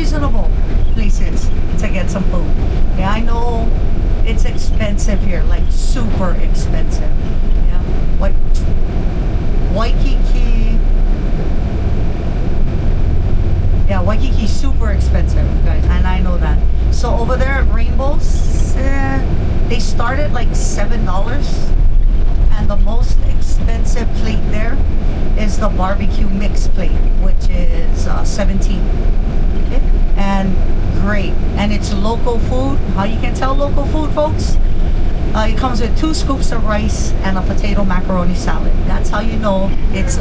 reasonable places to get some food. Yeah, I know it's expensive here, like super expensive. Yeah, like Waikiki. Yeah, Waikiki super expensive, guys, and I know that. So over there at Rainbows, they start at like $7, and the most expensive plate there is the barbecue mix plate, which is 17. Okay, and great, and it's local food. How you can tell local food, folks? It comes with 2 scoops of rice and a potato macaroni salad. That's how you know it's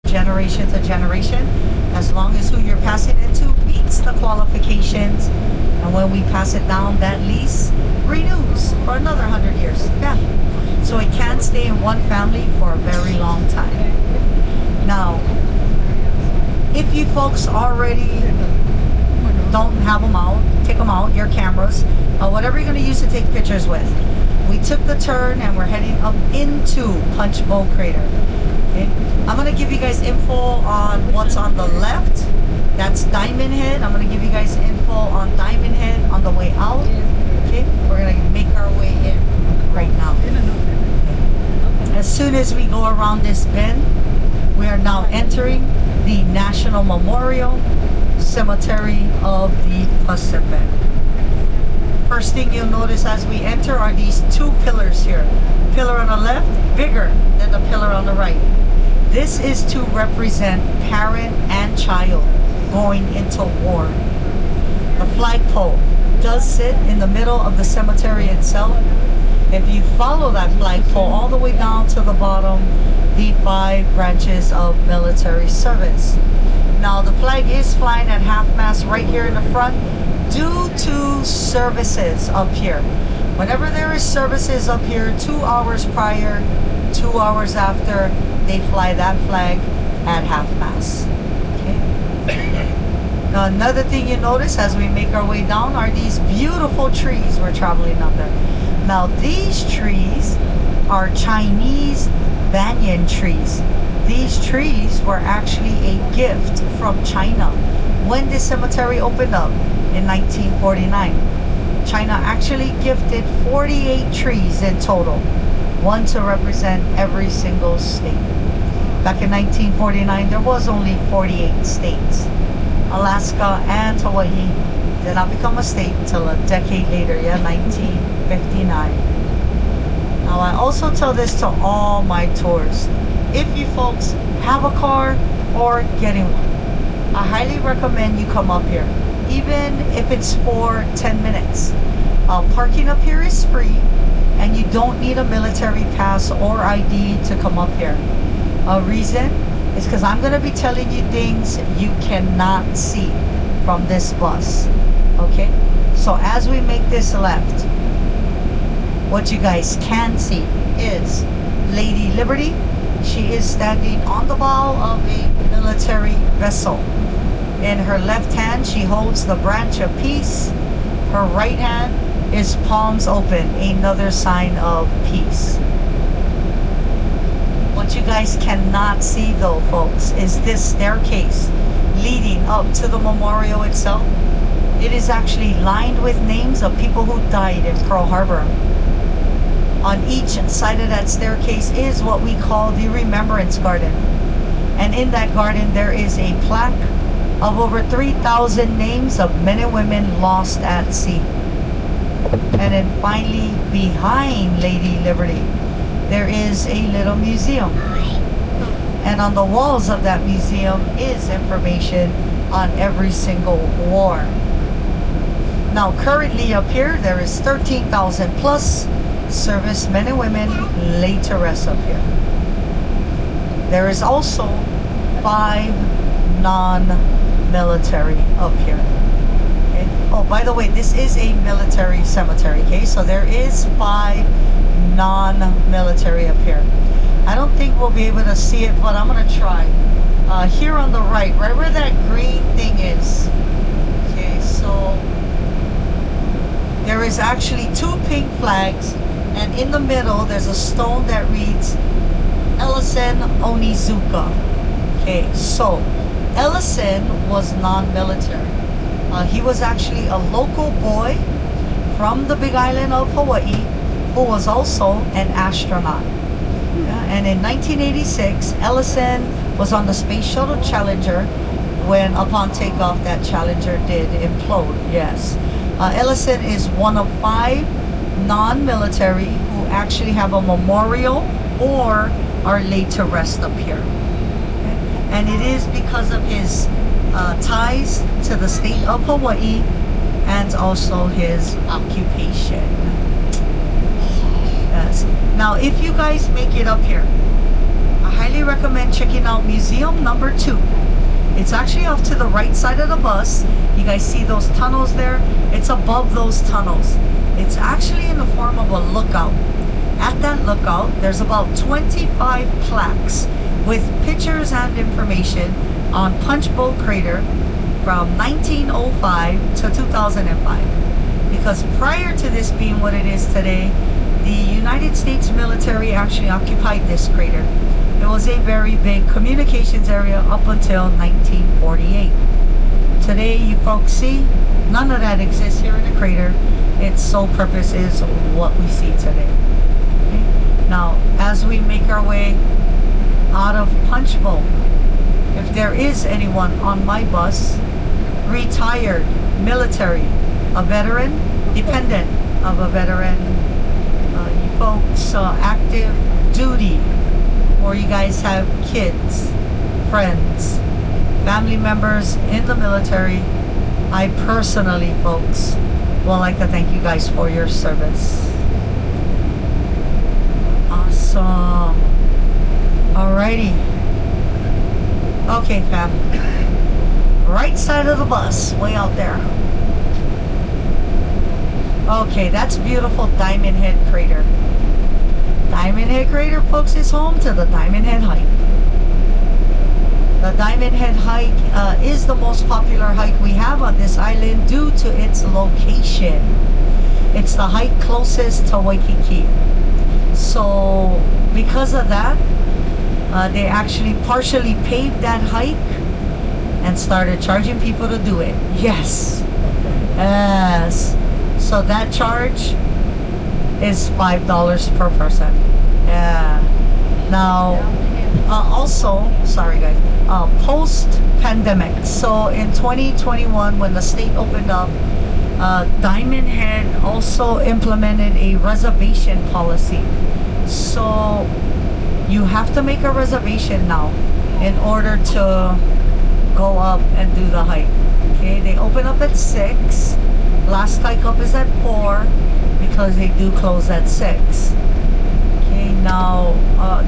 generation to generation, as long as who you're passing it to meets the qualifications, and when we pass it down, that lease renews for another 100 years. Yeah, so it can stay in one family for a very long time. Now, if you folks already don't have them out, take them out, your cameras, whatever you're going to use to take pictures with. We took the turn and we're heading up into Punch Bowl Crater. Okay, I'm going to give you guys info on what's on the left. That's Diamond Head. I'm going to give you guys info on Diamond Head on the way out. Okay, we're going to make our way in right now. As soon as we go around this bend, we are now entering the National Memorial Cemetery of the Pacific. First thing you'll notice as we enter are these 2 pillars here. Pillar on the left, bigger than the pillar on the right. This is to represent parent and child going into war. The flagpole does sit in the middle of the cemetery itself. If you follow that flagpole all the way down to the bottom, the 5 branches of military service. Now the flag is flying at half-mast right here in the front due to services up here. Whenever there is services up here, 2 hours prior, 2 hours after, they fly that flag at half-mast. Okay. Now another thing you notice as we make our way down are these beautiful trees we're traveling under. Now these trees are Chinese banyan trees. These trees were actually a gift from China when this cemetery opened up in 1949. China actually gifted 48 trees in total, one to represent every single state. Back in 1949, there was only 48 states. Alaska and Hawaii did not become a state until a decade later, 1959. Now I also tell this to all my tours. If you folks have a car or getting one, I highly recommend you come up here, even if it's for 10 minutes. Parking up here is free, and you don't need a military pass or ID to come up here. A reason is because I'm going to be telling you things you cannot see from this bus. Okay, so as we make this left, what you guys can see is Lady Liberty. She is standing on the bow of a military vessel. In her left hand, she holds the branch of peace. Her right hand is palms open, another sign of peace. What you guys cannot see though, folks, is this staircase leading up to the memorial itself. It is actually lined with names of people who died in Pearl Harbor. On each side of that staircase is what we call the Remembrance Garden. And in that garden there is a plaque of over 3,000 names of men and women lost at sea. And then finally, behind Lady Liberty, there is a little museum. And on the walls of that museum is information on every single war. Now currently up here, there is 13,000 plus servicemen and women laid to rest up here. There is also 5 non-military up here. Oh, by the way, this is a military cemetery, okay? So there is 5 non-military up here. I don't think we'll be able to see it, but I'm gonna try. Here on the right where that green thing is. Okay, so there is actually 2 pink flags, and in the middle there's a stone that reads Ellison Onizuka. Okay, so Ellison was non-military. He was actually a local boy from the Big Island of Hawaii who was also an astronaut. And in 1986, Ellison was on the Space Shuttle Challenger when, upon takeoff, that Challenger did implode. Yes. Ellison is one of 5 non-military who actually have a memorial or are laid to rest up here. Okay? And it is because of his ties to the state of Hawaii and also his occupation. Yes. Now, if you guys make it up here, I highly recommend checking out Museum number 2. It's actually off to the right side of the bus. You guys see those tunnels there? It's above those tunnels. It's actually in the form of a lookout. At that lookout, there's about 25 plaques with pictures and information on Punch Bowl Crater from 1905 to 2005. Because prior to this being what it is today, the United States military actually occupied this crater. It was a very big communications area up until 1948. Today, you folks see, none of that exists here in the crater. Its sole purpose is what we see today. Okay? Now, as we make our way out of Punch Bowl, if there is anyone on my bus, retired, military, a veteran, dependent of a veteran, you folks active duty, or you guys have kids, friends, family members in the military, I personally, folks, would like to thank you guys for your service. Awesome. Alrighty. Okay, fam. Right side of the bus, way out there. Okay, that's beautiful Diamond Head Crater. Diamond Head Crater, folks, is home to the Diamond Head Hike. The Diamond Head Hike is the most popular hike we have on this island due to its location. It's the hike closest to Waikiki. So, because of that, they actually partially paved that hike and started charging people to do it. Yes. Yes. So that charge is $5 per person. Yeah. Now, also, sorry guys, post-pandemic. So in 2021, when the state opened up, Diamond Head also implemented a reservation policy. So you have to make a reservation now in order to go up and do the hike. Okay, they open up at 6. Last hike up is at 4 because they do close at 6. Okay, now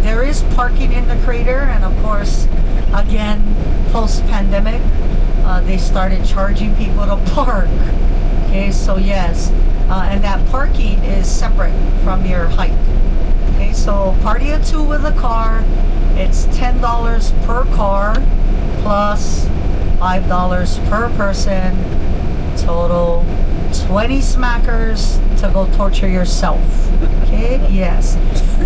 there is parking in the crater, and of course, again, post-pandemic, they started charging people to park. Okay, so yes, and that parking is separate from your hike. Okay, so party of 2 with a car, it's $10 per car plus $5 per person, total 20 smackers to go torture yourself. Okay, yes.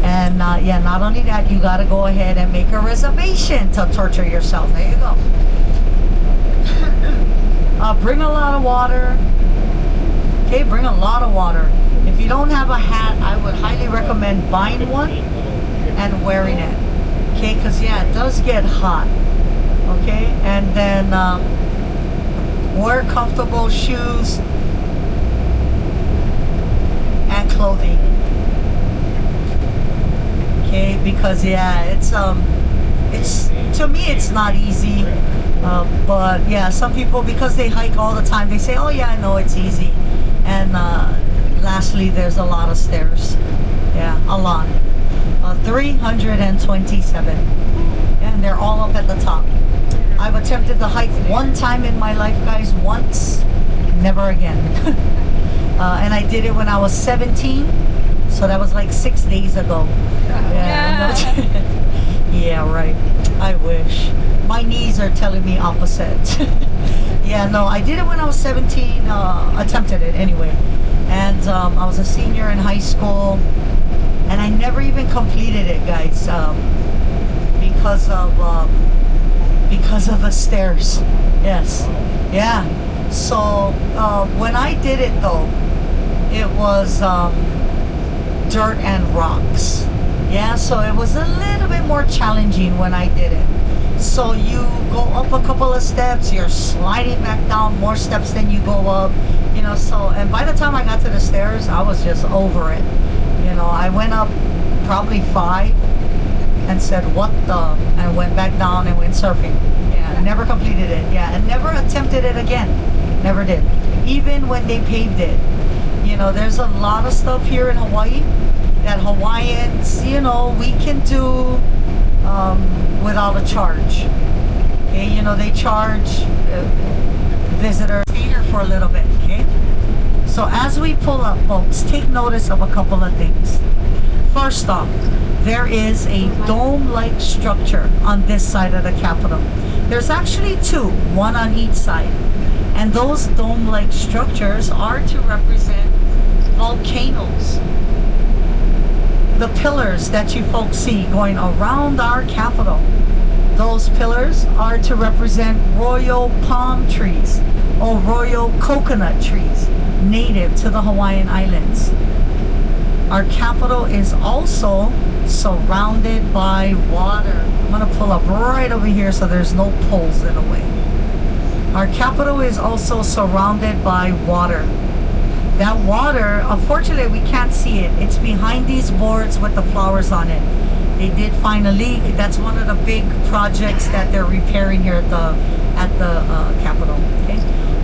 And yeah, not only that, you got to go ahead and make a reservation to torture yourself. There you go. Bring a lot of water. Okay, bring a lot of water. If you don't have a hat, I would highly recommend buying one and wearing it. Okay, because yeah, it does get hot. Okay, and then wear comfortable shoes and clothing. Okay, because yeah, it's to me it's not easy, but yeah, some people, because they hike all the time, they say, oh yeah, I know it's easy. And lastly, there's a lot of stairs. Yeah, a lot. 327, and they're all up at the top. I've attempted to hike one time in my life, guys, once. never again. And I did it when I was 17, so that was like 6 days ago. Yeah. Yeah, right. I wish. My knees are telling me opposite. Yeah, no, I did it when I was 17, attempted it anyway. And I was a senior in high school, and I never even completed it, guys, because of the stairs. Yes. Yeah. So when I did it though, it was dirt and rocks. Yeah, so it was a little bit more challenging when I did it. So you go up a couple of steps, you're sliding back down more steps than you go up, you know. So, and by the time I got to the stairs, I was just over it. You know, I went up probably 5 and said, what the, and went back down and went surfing. Yeah, never completed it. Yeah, and never attempted it again. Never did. Even when they paved it. You know, there's a lot of stuff here in Hawaii that Hawaiians, you know, we can do without a charge. Okay, you know, they charge visitors. Stay here for a little bit, okay? So as we pull up, folks, take notice of a couple of things. First off, there is a dome-like structure on this side of the Capitol. There's actually 2, one on each side. And those dome-like structures are to represent volcanoes. The pillars that you folks see going around our Capitol, those pillars are to represent royal palm trees or royal coconut trees native to the Hawaiian Islands. Our Capitol is also surrounded by water. I'm going to pull up right over here so there's no poles in the way. Our Capitol is also surrounded by water. That water, unfortunately, we can't see it. It's behind these boards with the flowers on it. They did find a leak. That's one of the big projects that they're repairing here at the Capitol. Okay.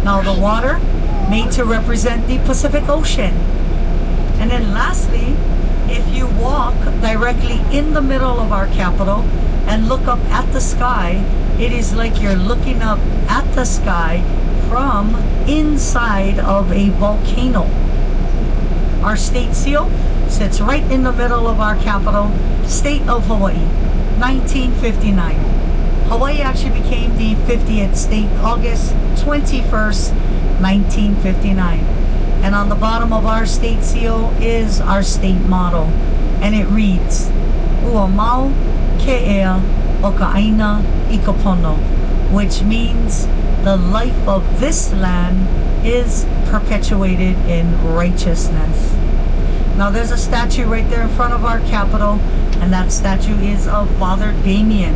Now the water made to represent the Pacific Ocean. And then lastly, if you walk directly in the middle of our Capitol and look up at the sky, it is like you're looking up at the sky from inside of a volcano. Our state seal sits right in the middle of our Capitol, State of Hawaii, 1959. Hawaii actually became the 50th state August 21st, 1959. And on the bottom of our state seal is our state motto, and it reads, Ua mau ke ea o ka aina I ka pono, which means the life of this land is perpetuated in righteousness. Now there's a statue right there in front of our Capitol, and that statue is of Father Damien,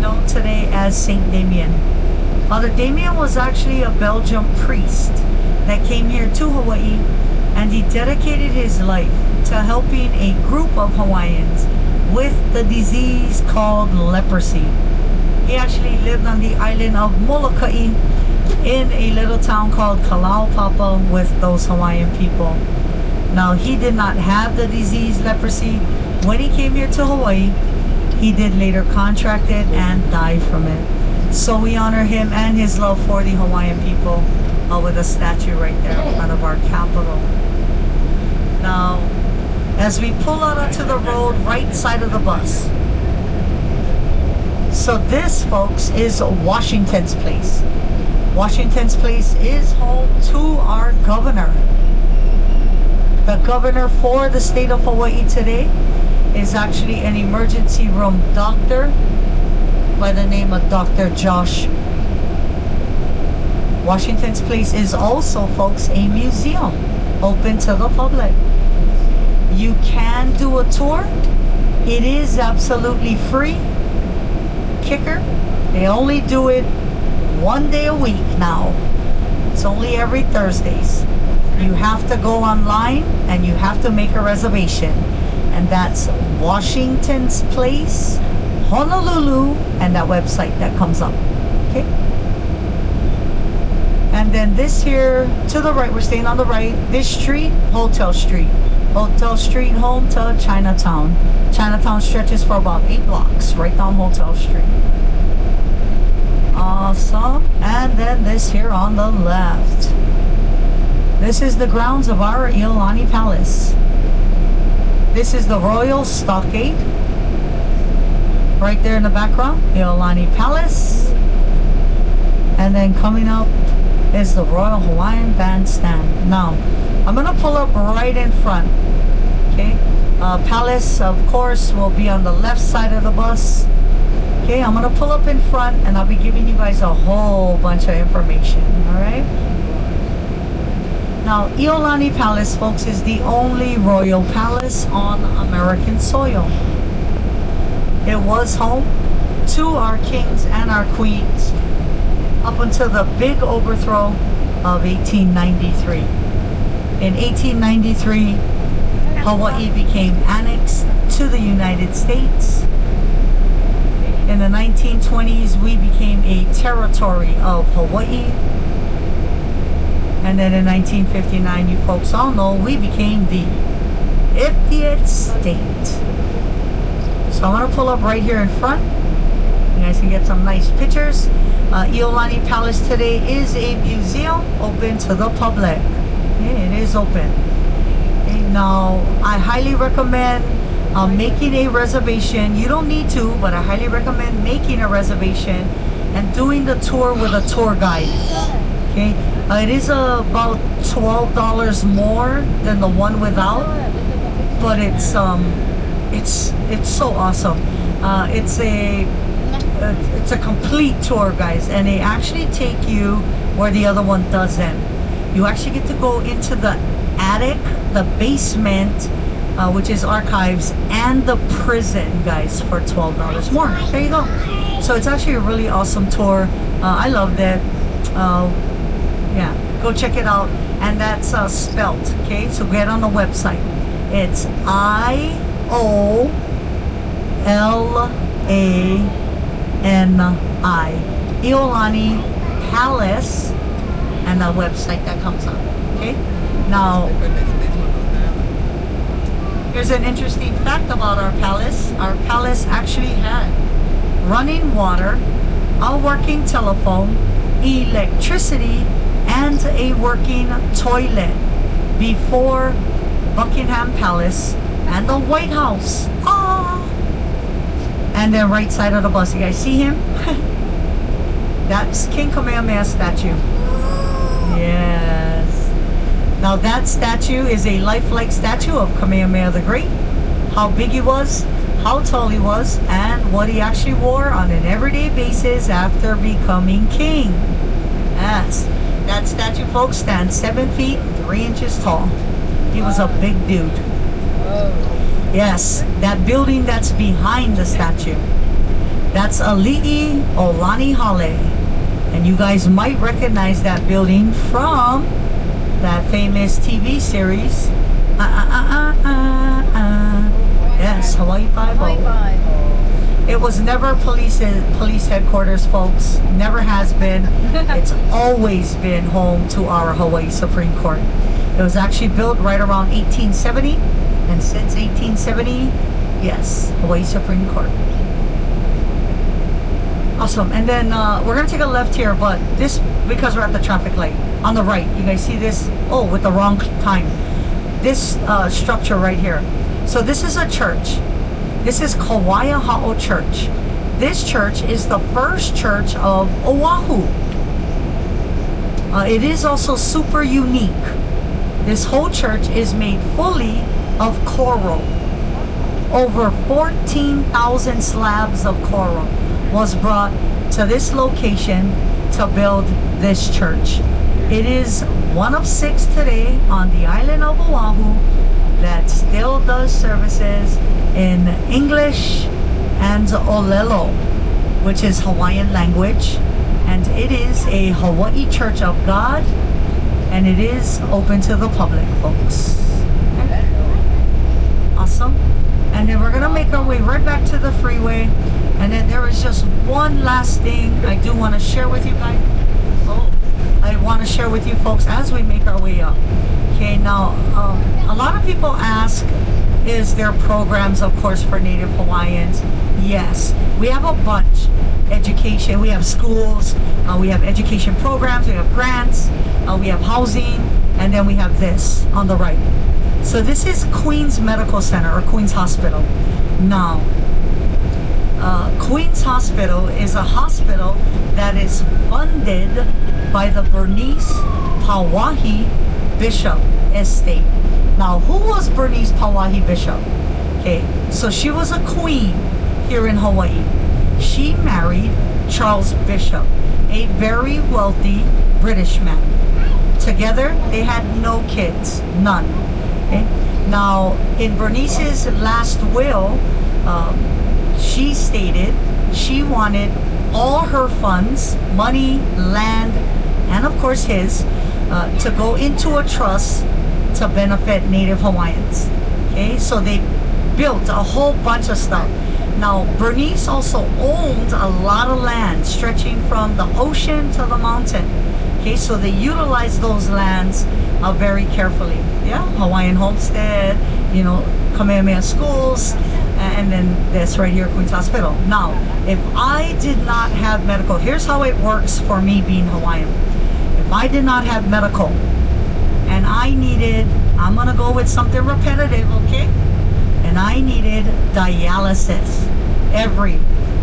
known today as Saint Damien. Father Damien was actually a Belgian priest that came here to Hawaii, and he dedicated his life to helping a group of Hawaiians with the disease called leprosy. He actually lived on the island of Molokai in a little town called Kalaupapa with those Hawaiian people. Now, he did not have the disease leprosy when he came here to Hawaii. He did later contract it and die from it. So we honor him and his love for the Hawaiian people with a statue right there in front of our Capitol. Now, as we pull out onto the road, right side of the bus. So this, folks, is Washington's place. Washington's place is home to our governor. The governor for the state of Hawaii today is actually an emergency room doctor by the name of Dr. Josh. Washington's place is also, folks, a museum open to the public. You can do a tour. It is absolutely free. Kicker, they only do it 1 day a week now. It's only every Thursdays. You have to go online and you have to make a reservation, and that's Washington's Place, Honolulu, and that website that comes up. Okay. And then this here to the right, we're staying on the right. This street, Hotel Street. Hotel Street, home to Chinatown. Chinatown stretches for about 8 blocks right down Hotel Street. Awesome. And then this here on the left. This is the grounds of our Iolani Palace. This is the Royal Stockade. Right there in the background, Iolani Palace. And then coming up is the Royal Hawaiian Bandstand. Now, I'm gonna pull up right in front. Okay, Palace, of course, will be on the left side of the bus. Okay, I'm gonna pull up in front and I'll be giving you guys a whole bunch of information. All right. Now, Iolani Palace, folks, is the only royal palace on American soil. It was home to our kings and our queens up until the big overthrow of 1893. In 1893, Hawaii became annexed to the United States. In the 1920s, we became a territory of Hawaii. And then in 1959, you folks all know, we became the 50th state. So I'm going to pull up right here in front. You guys can get some nice pictures. Iolani Palace today is a museum open to the public. Yeah, it is open. Okay, now, I highly recommend making a reservation. You don't need to, but I highly recommend making a reservation and doing the tour with a tour guide. Okay, it is about $12 more than the one without, but it's so awesome. It's a complete tour, guys, and they actually take you where the other one doesn't. You actually get to go into the attic, the basement, which is archives, and the prison, guys, for $12 more. There you go. So it's actually a really awesome tour. I loved it. Yeah, go check it out. And that's spelt, okay? So get on the website. It's IOLANI, Iolani Palace, and the website that comes up. Okay. Now, here's an interesting fact about our palace. Our palace actually had running water, a working telephone, electricity, and a working toilet before Buckingham Palace and the White House. Ah! And then right side of the bus, you guys see him? That's King Kamehameha's statue. Yes. Now that statue is a lifelike statue of Kamehameha the Great. How big he was, how tall he was, and what he actually wore on an everyday basis after becoming king. Yes. That statue, folks, stands 7 feet 3 inches tall. He was a big dude. Yes, that building that's behind the statue, that's Ali'i Olani Hale. And you guys might recognize that building from that famous TV series. Yes, Hawaii Five-0. It was never police headquarters, folks. Never has been. It's always been home to our Hawaii Supreme Court. It was actually built right around 1870. And since 1870, yes, Hawaii Supreme Court. Awesome. And then we're going to take a left here, but this, because we're at the traffic light. On the right, you guys see this? Oh, with the wrong time. This structure right here. So this is a church. This is Kauai Ha'o Church. This church is the first church of Oahu. It is also super unique. This whole church is made fully of coral. Over 14,000 slabs of coral was brought to this location to build this church. It is one of 6 today on the island of Oahu that still does services in English and Olelo, which is Hawaiian language, and it is a Hawaii Church of God, and it is open to the public, folks. Okay. Awesome. And then we're gonna make our way right back to the freeway, and then there is just one last thing I do want to share with you guys. I want to share with you folks as we make our way up. Okay, now a lot of people ask, is there programs, of course, for Native Hawaiians? Yes, we have a bunch. Education, we have schools, we have education programs, we have grants, we have housing, and then we have this on the right. So this is Queens Medical Center or Queens Hospital. Now, Queens Hospital is a hospital that is funded by the Bernice Pauahi Bishop Estate. Now, who was Bernice Pauahi Bishop? Okay, so she was a queen here in Hawaii. She married Charles Bishop, a very wealthy British man. Together, they had no kids, none. Okay? Now, in Bernice's last will, she stated she wanted all her funds, money, land, and of course his, to go into a trust to benefit Native Hawaiians. Okay, so they built a whole bunch of stuff. Now, Bernice also owned a lot of land stretching from the ocean to the mountain. Okay, so they utilized those lands very carefully. Yeah, Hawaiian Homestead, you know, Kamehameha Schools, and then this right here, Queens Hospital. Now, if I did not have medical, here's how it works for me being Hawaiian. If I did not have medical, and I needed, I'm gonna go with something repetitive, okay? And I needed dialysis every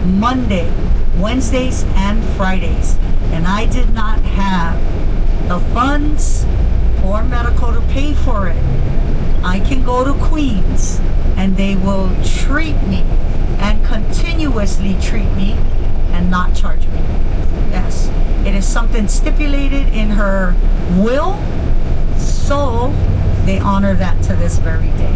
Monday, Wednesdays, and Fridays. And I did not have the funds or medical to pay for it. I can go to Queens and they will treat me and continuously treat me and not charge me. Yes, it is something stipulated in her will, so they honor that to this very day.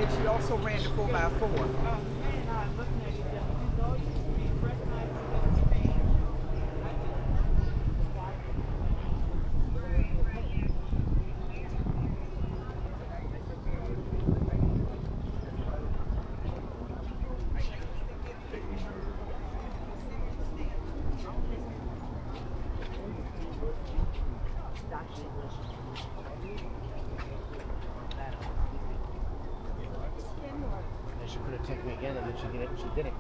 She also ran the 4x4. She could have taken me again, and then she did it. She did it.